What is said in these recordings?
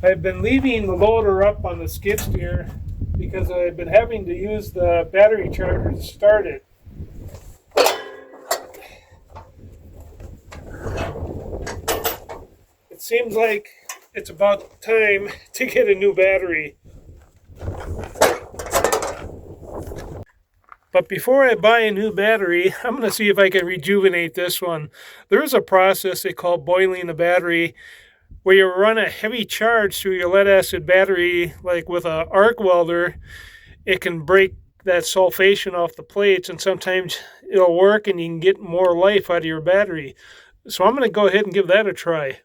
I've been leaving the loader up on the skid steer because I've been having to use the battery charger to start it. It seems like it's about time to get a new battery. But before I buy a new battery, I'm going to see if I can rejuvenate this one. There's a process they call boiling a battery where you run a heavy charge through your lead acid battery, like with an arc welder. It can break that sulfation off the plates, and sometimes it'll work and you can get more life out of your battery. So I'm going to go ahead and give that a try.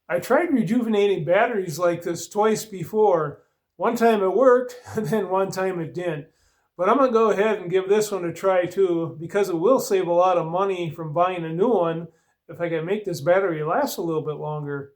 I tried rejuvenating batteries like this twice before. One time it worked, and then one time it didn't. But I'm going to go ahead and give this one a try too, because it will save a lot of money from buying a new one if I can make this battery last a little bit longer.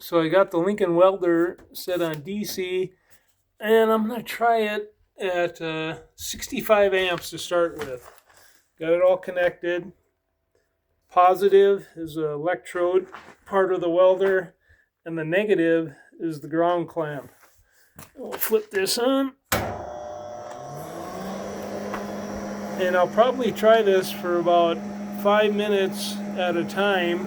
So I got the Lincoln welder set on DC, and I'm going to try it at 65 amps to start with. Got it all connected. Positive is the electrode part of the welder, and the negative is the ground clamp. We'll flip this on, and I'll probably try this for about 5 minutes at a time.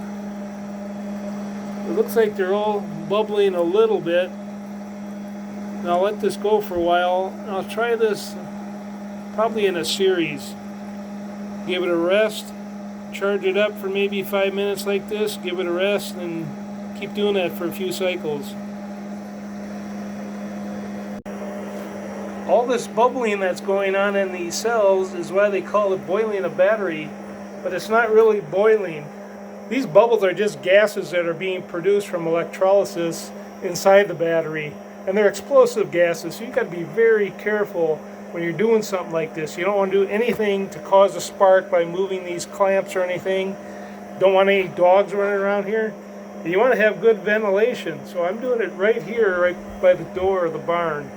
It looks like they're all bubbling a little bit. And I'll let this go for a while. I'll try this probably in a series. Give it a rest, charge it up for maybe 5 minutes like this, give it a rest, and keep doing that for a few cycles. All this bubbling that's going on in these cells is why they call it boiling a battery, but it's not really boiling. These bubbles are just gases that are being produced from electrolysis inside the battery, and they're explosive gases, so you've got to be very careful when you're doing something like this. You don't want to do anything to cause a spark by moving these clamps or anything. Don't want any dogs running around here. And you want to have good ventilation, so I'm doing it right here, right by the door of the barn.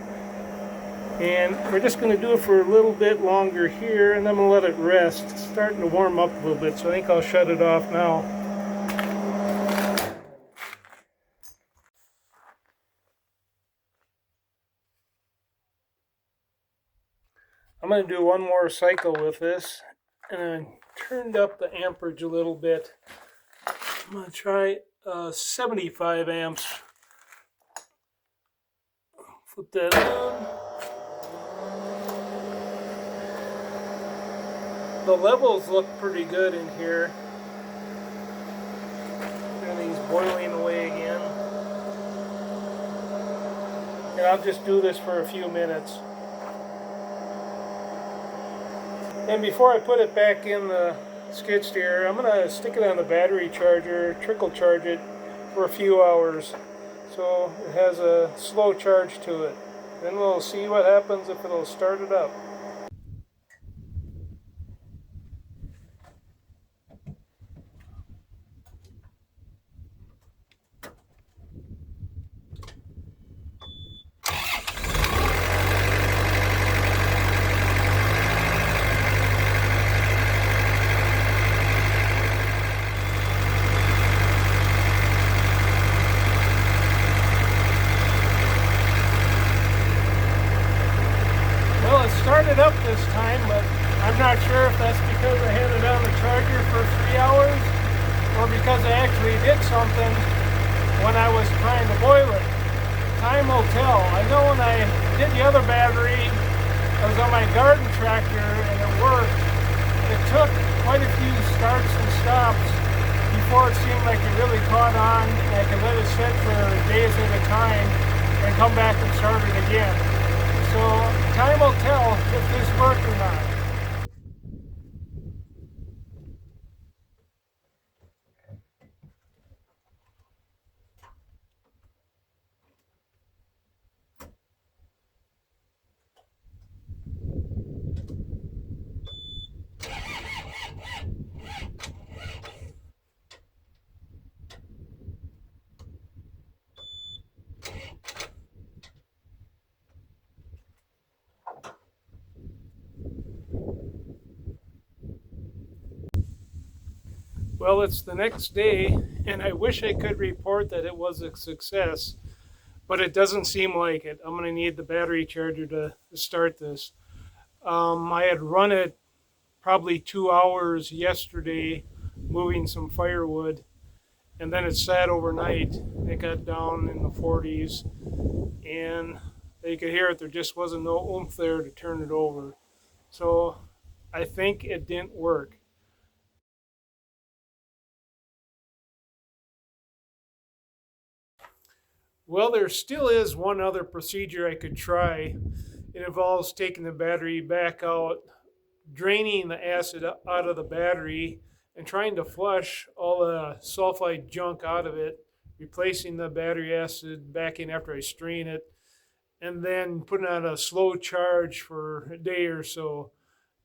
And we're just going to do it for a little bit longer here, and then I'm going to let it rest. It's starting to warm up a little bit, so I think I'll shut it off now. I'm going to do one more cycle with this, and I turned up the amperage a little bit. I'm going to try 75 amps. Flip that on. The levels look pretty good in here. Everything's boiling away again. And I'll just do this for a few minutes. And before I put it back in the skid steer, I'm going to stick it on the battery charger, trickle charge it for a few hours so it has a slow charge to it. Then we'll see what happens if it'll start it up. Well, it started up this time, but I'm not sure if that's because I had it on the charger for 3 hours or because I actually did something when I was trying to boil it. Time will tell. I know when I did the other battery, I was on my garden tractor and it worked. It took quite a few starts and stops before it seemed like it really caught on, and I could let it sit for days at a time and come back and start it again. So time will tell if this worked or not. Well, it's the next day, and I wish I could report that it was a success, but it doesn't seem like it. I'm going to need the battery charger to start this. I had run it probably 2 hours yesterday, moving some firewood, and then it sat overnight. It got down in the 40s, and you could hear it. There just wasn't no oomph there to turn it over. So I think it didn't work. Well, there still is one other procedure I could try. It involves taking the battery back out, draining the acid out of the battery, and trying to flush all the sulfide junk out of it, replacing the battery acid back in after I strain it, and then putting on a slow charge for a day or so.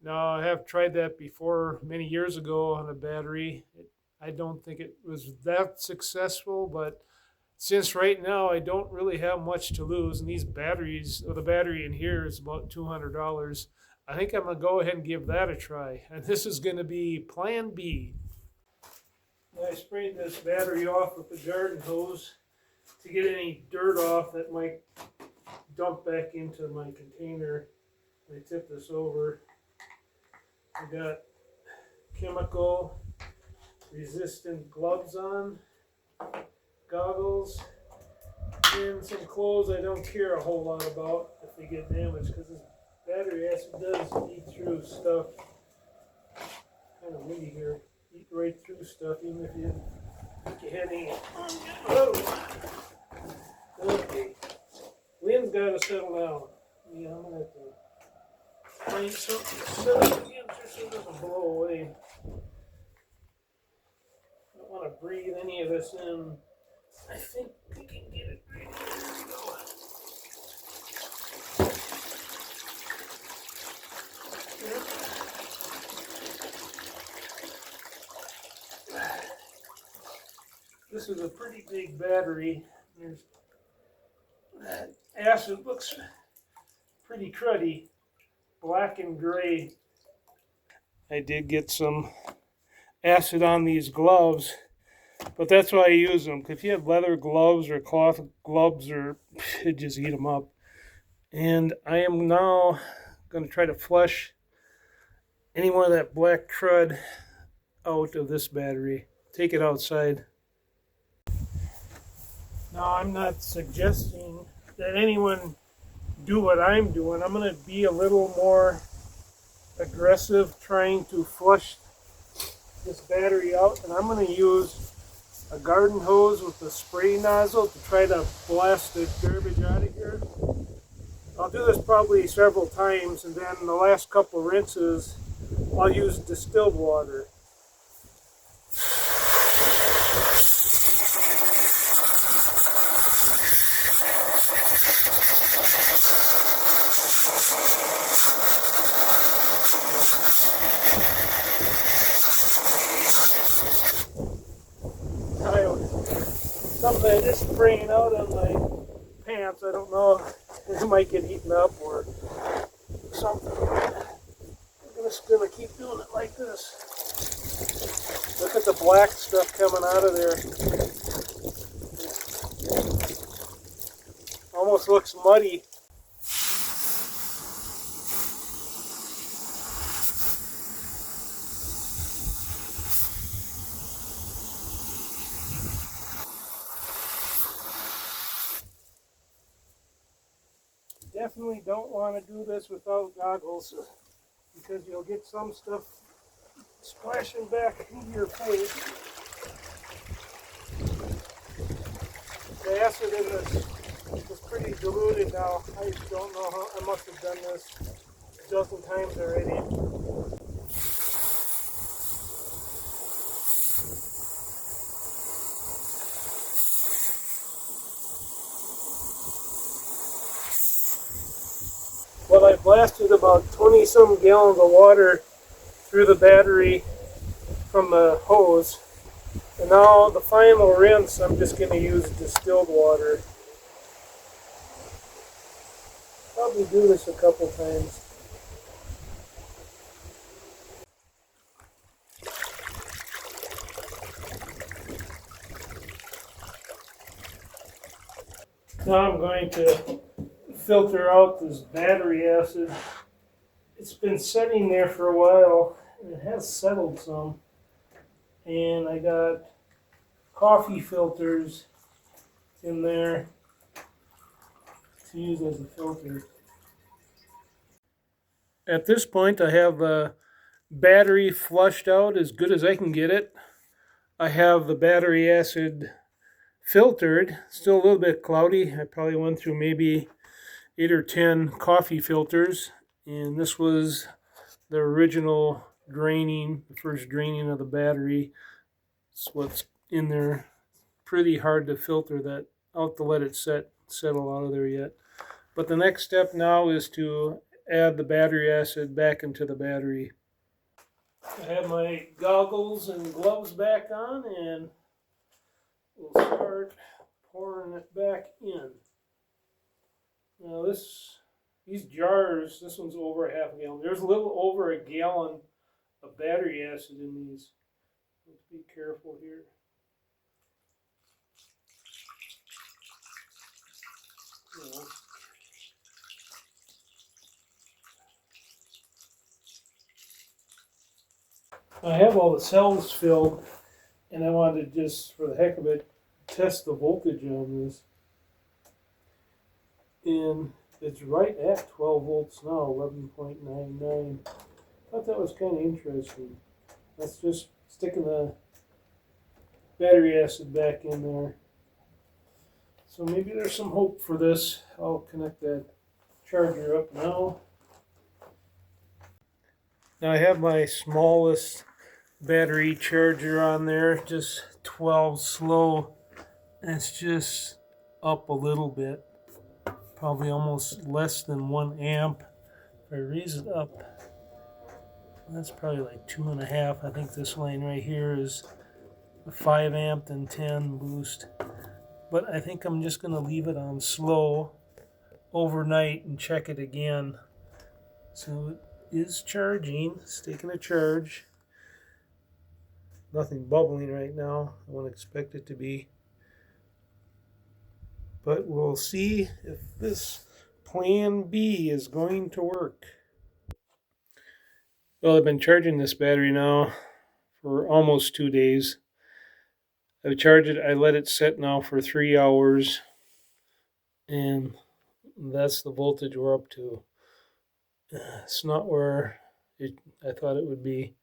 Now, I have tried that before many years ago on a battery. I don't think it was that successful, but since right now I don't really have much to lose, and these batteries, or the battery in here is about $200, I think I'm going to go ahead and give that a try. And this is going to be Plan B. I sprayed this battery off with the garden hose to get any dirt off that might dump back into my container. I tip this over. I got chemical resistant gloves on, goggles, and some clothes I don't care a whole lot about if they get damaged, because this battery acid does eat through stuff. Kind of windy here. Eat right through stuff, even if you had any. Oh. Okay. Wind's got to settle down. Yeah, I'm going to have to find something to set up against it so it doesn't blow away. I don't want to breathe any of this in. I think we can get it right here. There we go. This is a pretty big battery. There's that acid looks pretty cruddy, black and gray. I did get some acid on these gloves, but that's why I use them. Because if you have leather gloves or cloth gloves, it just eat them up. And I am now going to try to flush any more of that black crud out of this battery. Take it outside. Now, I'm not suggesting that anyone do what I'm doing. I'm going to be a little more aggressive trying to flush this battery out, and I'm going to use a garden hose with a spray nozzle to try to blast the garbage out of here. I'll do this probably several times, and then the last couple rinses I'll use distilled water. Something I just spraying out on my pants. I don't know if it might get eaten up or something. I'm just gonna keep doing it like this. Look at the black stuff coming out of there. Almost looks muddy. Definitely don't want to do this without goggles, because you'll get some stuff splashing back into your face. The acid in this is pretty diluted now. I don't know how, I must have done this a dozen times already. Well, I blasted about 20 some gallons of water through the battery from the hose. And now the final rinse, I'm just going to use distilled water. Probably do this a couple times. Now I'm going to filter out this battery acid. It's been sitting there for a while and it has settled some. And I got coffee filters in there to use as a filter. At this point, I have the battery flushed out as good as I can get it. I have the battery acid filtered, still a little bit cloudy. I probably went through maybe 8 or 10 coffee filters, and this was the original draining, the first draining of the battery. It's what's in there. Pretty hard to filter that out to let it settle out of there yet. But the next step now is to add the battery acid back into the battery. I have my goggles and gloves back on, and we'll start pouring it back in. Now these jars, this one's over a half a gallon. There's a little over a gallon of battery acid in these. Let's be careful here. I have all the cells filled, and I wanted to just, for the heck of it, test the voltage on this. And it's right at 12 volts now, 11.99. Thought that was kind of interesting. Let's just sticking the battery acid back in there. So maybe there's some hope for this. I'll connect that charger up now. Now I have my smallest battery charger on there, just 12 slow, and it's just up a little bit, probably almost less than 1 amp. If I raise it up, that's probably like 2.5. I think this line right here is a 5 amp and 10 boost, but I think I'm just going to leave it on slow overnight and check it again. So it is charging, it's taking a charge. Nothing bubbling right now. I wouldn't expect it to be. But we'll see if this plan B is going to work. Well, I've been charging this battery now for almost 2 days. I've charged it, I let it sit now for 3 hours, and that's the voltage we're up to. It's not where I thought it would be.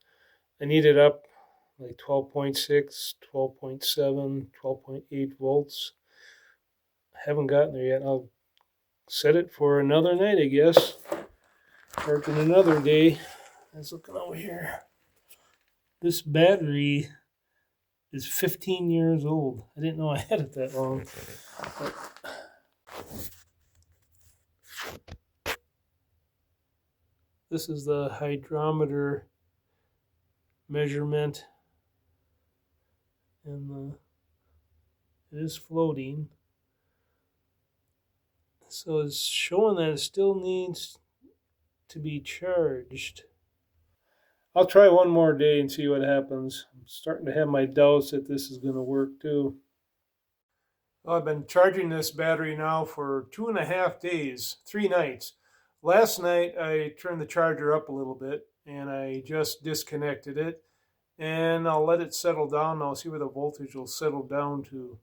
I need it up like 12.6, 12.7, 12.8 volts. I haven't gotten there yet. I'll set it for another night, I guess. Charging another day. Let's look over here. This battery is 15 years old. I didn't know I had it that long. But this is the hydrometer measurement, and it is floating. So it's showing that it still needs to be charged. I'll try one more day and see what happens. I'm starting to have my doubts that this is going to work too. Well, I've been charging this battery now for 2.5 days, 3 nights. Last night I turned the charger up a little bit and I just disconnected it, and I'll let it settle down. I'll see where the voltage will settle down to.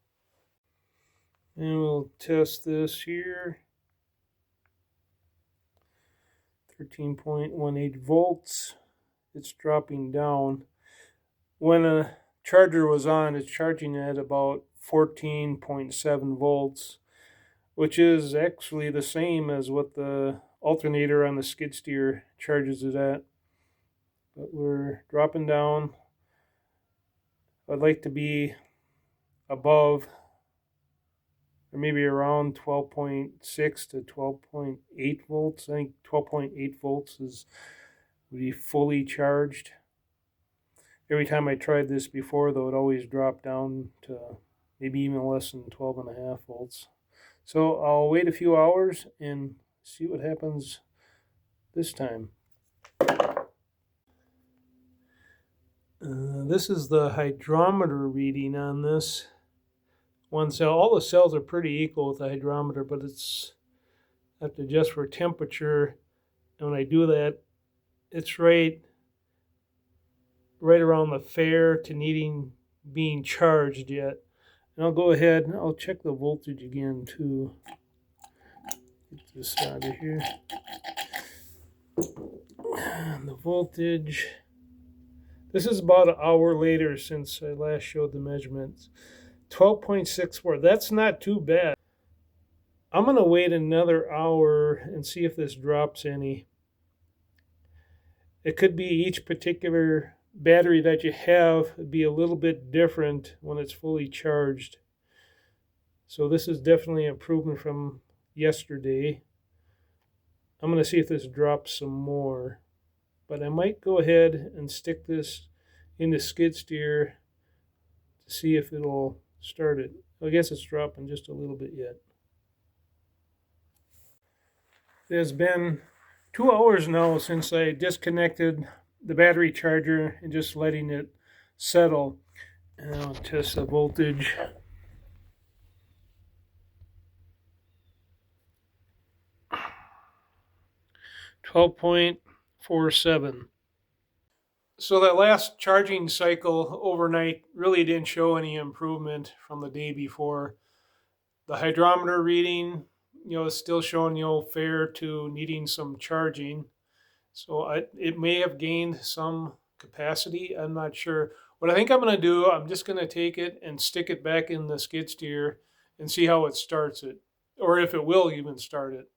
And we'll test this here. 13.18 volts. It's dropping down. When a charger was on, it's charging at about 14.7 volts, which is actually the same as what the alternator on the skid steer charges it at. But we're dropping down. I'd like to be above, or maybe around 12.6 to 12.8 volts. I think 12.8 volts would be fully charged. Every time I tried this before, though, it always dropped down to maybe even less than 12.5 volts. So I'll wait a few hours and see what happens this time. This is the hydrometer reading on this. one cell. All the cells are pretty equal with the hydrometer, but it's I have to adjust for temperature. And when I do that, it's right around the fair to needing being charged yet. And I'll go ahead and I'll check the voltage again too. Get this out of here. And the voltage. This is about an hour later since I last showed the measurements. 12.64. That's not too bad. I'm going to wait another hour and see if this drops any. It could be each particular battery that you have be a little bit different when it's fully charged. So this is definitely an improvement from yesterday. I'm going to see if this drops some more. But I might go ahead and stick this in the skid steer to see if it'll start it. I guess it's dropping just a little bit yet. It has been 2 hours now since I disconnected the battery charger and just letting it settle. And I'll test the voltage. .47. So that last charging cycle overnight really didn't show any improvement from the day before. The hydrometer reading, is still showing, fair to needing some charging. So it may have gained some capacity. I'm not sure. What I think I'm going to do, I'm just going to take it and stick it back in the skid steer and see how it starts it, or if it will even start it.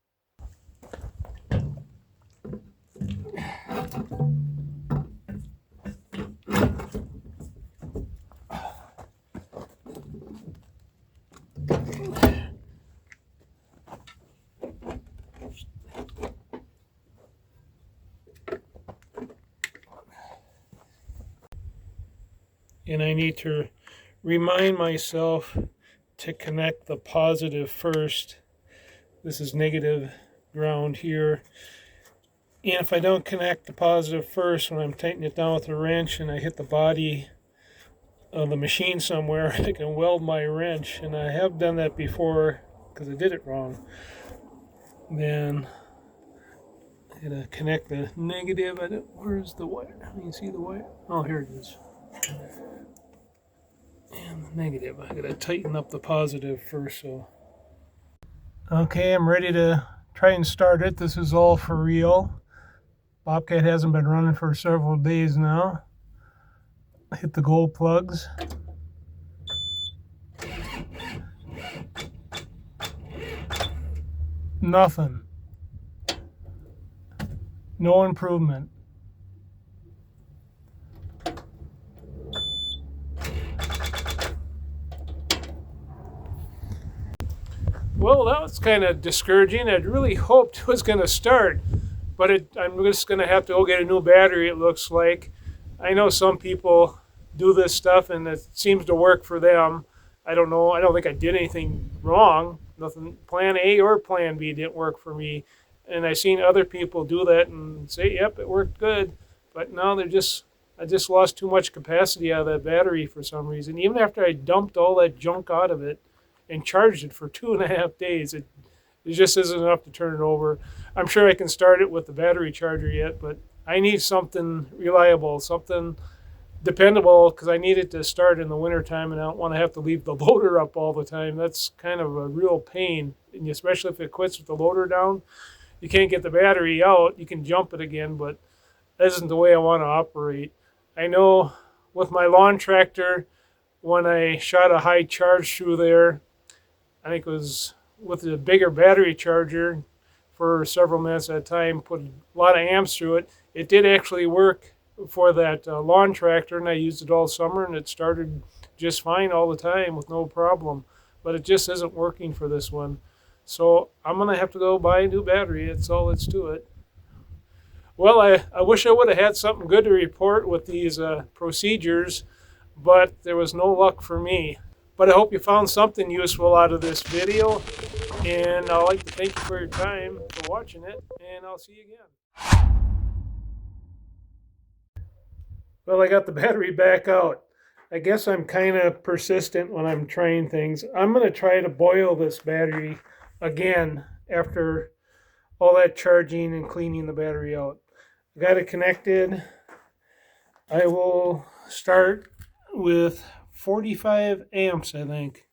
And I need to remind myself to connect the positive first. This is negative ground here. And if I don't connect the positive first when I'm tightening it down with a wrench and I hit the body of the machine somewhere, I can weld my wrench. And I have done that before because I did it wrong. Then I'm going to connect the negative. Where's the wire? You see the wire? Oh, here it is. And the negative. I gotta tighten up the positive first. So, okay, I'm ready to try and start it. This is all for real. Bobcat hasn't been running for several days now. Hit the gold plugs. Nothing. No improvement. Well, that was kind of discouraging. I'd really hoped it was going to start, but I'm just going to have to go get a new battery, it looks like. I know some people do this stuff and it seems to work for them. I don't know. I don't think I did anything wrong. Nothing. Plan A or Plan B didn't work for me. And I've seen other people do that and say, yep, it worked good. But now I just lost too much capacity out of that battery for some reason. Even after I dumped all that junk out of it and charged it for 2.5 days, it just isn't enough to turn it over. I'm sure I can start it with the battery charger yet, but I need something reliable, something dependable, because I need it to start in the wintertime, and I don't want to have to leave the loader up all the time. That's kind of a real pain, and especially if it quits with the loader down. You can't get the battery out. You can jump it again, but that isn't the way I want to operate. I know with my lawn tractor, when I shot a high charge through there, I think it was with a bigger battery charger for several minutes at a time, put a lot of amps through it. It did actually work for that lawn tractor, and I used it all summer, and it started just fine all the time with no problem. But it just isn't working for this one. So I'm going to have to go buy a new battery. That's all that's to it. Well, I wish I would have had something good to report with these procedures, but there was no luck for me. But I hope you found something useful out of this video, and I'd like to thank you for your time for watching it, and I'll see you again. Well, I got the battery back out. I guess I'm kind of persistent when I'm trying things. I'm going to try to boil this battery again after all that charging and cleaning the battery out. I got it connected. I will start with 45 amps, I think.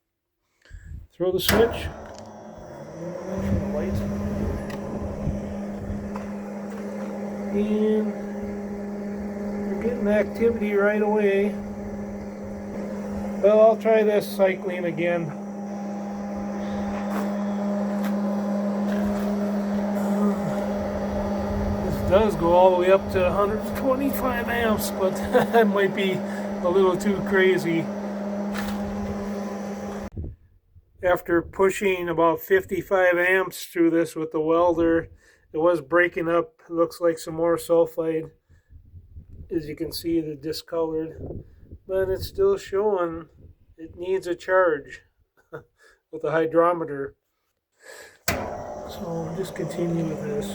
Throw the switch. Turn the lights on. And we're getting activity right away. Well, I'll try this cycling again. This does go all the way up to 125 amps, but that might be a little too crazy. After pushing about 55 amps through this with the welder, it was breaking up. It looks like some more sulfide. As you can see, the discolored. But it's still showing it needs a charge with the hydrometer. So we'll just continue with this.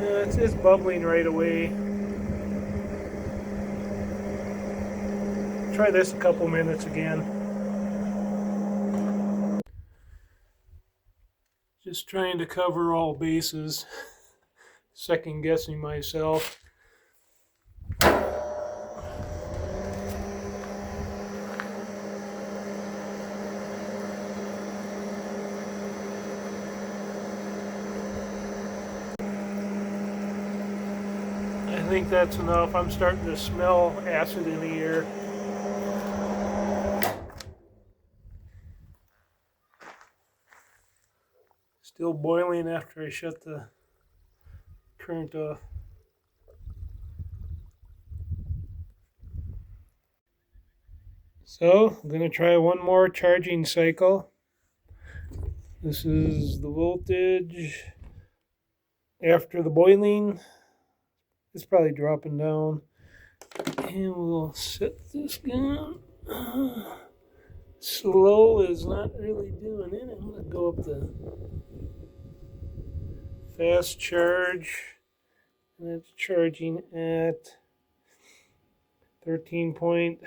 Yeah, it's bubbling right away. Try this a couple minutes again. Just trying to cover all bases. Second guessing myself. I think that's enough. I'm starting to smell acid in the air. Still boiling after I shut the current off. So I'm going to try one more charging cycle. This is the voltage after the boiling. It's probably dropping down. And we'll set this down. Slow is not really doing it. I'm going to go up the fast charge. And it's charging at 13.6.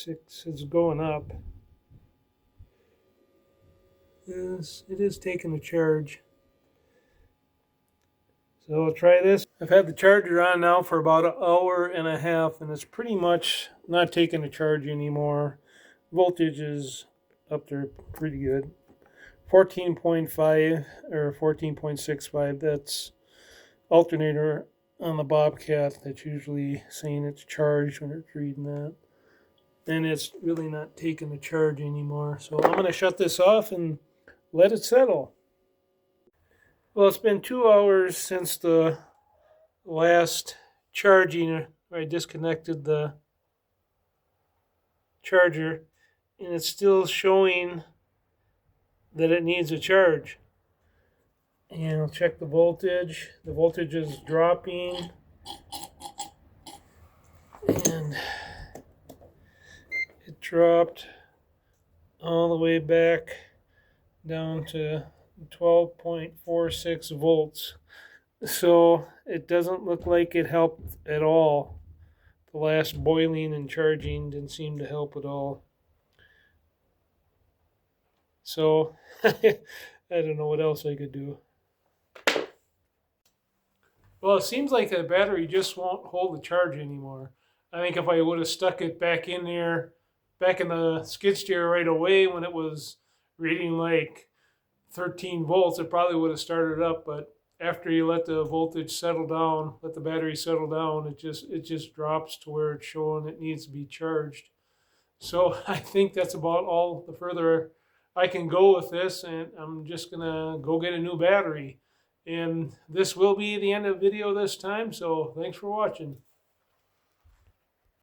It's going up. Yes, it is taking a charge. So I'll try this. I've had the charger on now for about an hour and a half, and it's pretty much not taking a charge anymore. Voltage is up there pretty good. 14.5 or 14.65. That's alternator on the Bobcat. That's usually saying it's charged when it's reading that. And it's really not taking a charge anymore. So I'm going to shut this off and let it settle. Well, it's been 2 hours since the last charging. I disconnected the charger, and it's still showing that it needs a charge. And I'll check the voltage. The voltage is dropping, and it dropped all the way back down to 12.46 volts. So it doesn't look like it helped at all. The last boiling and charging didn't seem to help at all. So I don't know what else I could do. Well, it seems like the battery just won't hold the charge anymore. I think if I would have stuck it back in there, back in the skid steer right away when it was reading like 13 volts, it probably would have started up. But after you let the voltage settle down, let the battery settle down, it just drops to where it's showing it needs to be charged. So I think that's about all the further I can go with this, and I'm just gonna go get a new battery. And this will be the end of the video this time, so thanks for watching.